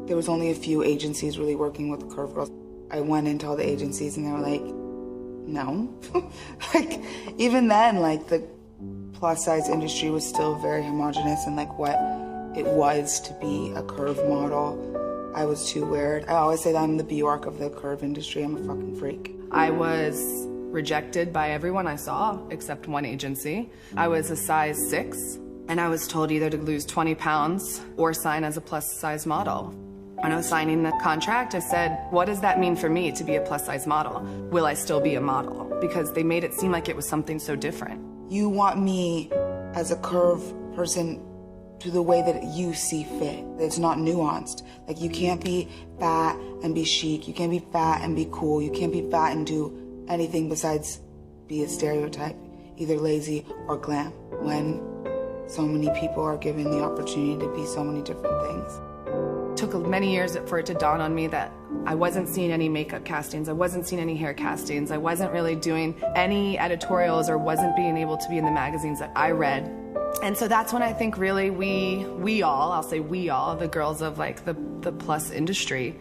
There was only a few agencies really working with curve girls. I went into all the agencies and they were like, no. Like, even then, like, the plus size industry was still very homogenous and like what it was to be a curve model. I was too weird. I always say that I'm the Bjork of the curve industry. I'm a fucking freak. I was rejected by everyone I saw except one agency. I was a size 6 and I was told either to lose 20 pounds or sign as a plus size model. When I was signing the contract, I said, what does that mean for me to be a plus size model? Will I still be a model? Because they made it seem like it was something so different. You want me as a curve person to the way that you see fit. It's not nuanced. Like, you can't be fat and be chic. You can't be fat and be cool. You can't be fat and do anything besides be a stereotype, either lazy or glam, when so many people are given the opportunity to be so many different things. It took many years for it to dawn on me that I wasn't seeing any makeup castings, I wasn't seeing any hair castings, I wasn't really doing any editorials or wasn't being able to be in the magazines that I read. And so that's when I think really we all, I'll say we all, the girls of like the plus industry,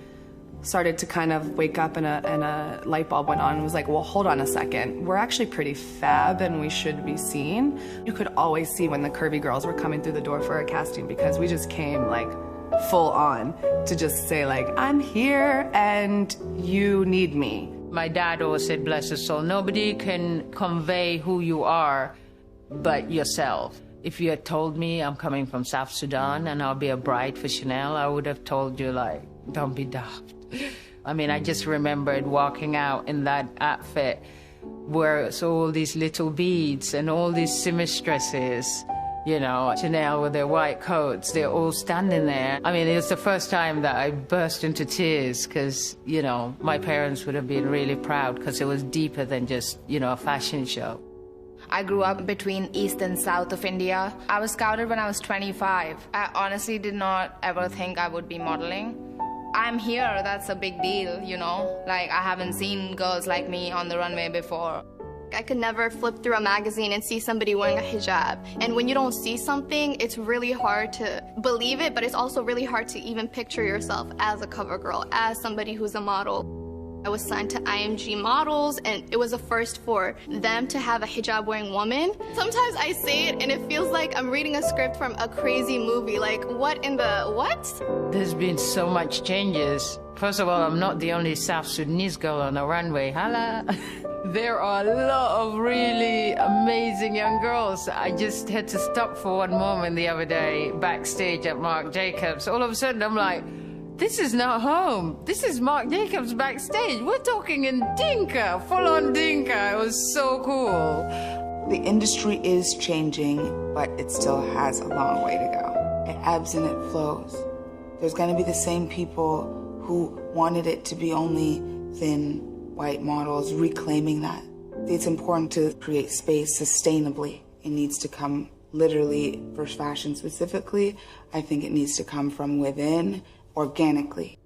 started to kind of wake up and a light bulb went on and was like, well, hold on a second. We're actually pretty fab and we should be seen. You could always see when the curvy girls were coming through the door for a casting because we just came like full on to just say like, I'm here and you need me. My dad always said, bless his soul, nobody can convey who you are but yourself. If you had told me I'm coming from South Sudan and I'll be a bride for Chanel, I would have told you like, don't be daft. I mean, I just remembered walking out in that outfit where it's all these little beads and all these seamstresses, you know, Chanel with their white coats, they're all standing there. I mean, it was the first time that I burst into tears because, you know, my parents would have been really proud because it was deeper than just, you know, a fashion show. I grew up between east and south of India. I was scouted when I was 25. I honestly did not ever think I would be modeling. I'm here, that's a big deal, you know? Like, I haven't seen girls like me on the runway before. I could never flip through a magazine and see somebody wearing a hijab. And when you don't see something, it's really hard to believe it, but it's also really hard to even picture yourself as a cover girl, as somebody who's a model. I was signed to IMG Models, and it was a first for them to have a hijab-wearing woman. Sometimes I say it, and it feels like I'm reading a script from a crazy movie. Like, what in the what? There's been so much changes. First of all, I'm not the only South Sudanese girl on a runway. Hala! There are a lot of really amazing young girls. I just had to stop for one moment the other day, backstage at Marc Jacobs. All of a sudden, I'm like, this is not home. This is Marc Jacobs backstage. We're talking in Dinka, full-on Dinka. It was so cool. The industry is changing, but it still has a long way to go. It ebbs and it flows. There's gonna be the same people who wanted it to be only thin white models reclaiming that. It's important to create space sustainably. It needs to come literally, for fashion specifically, I think it needs to come from within, organically.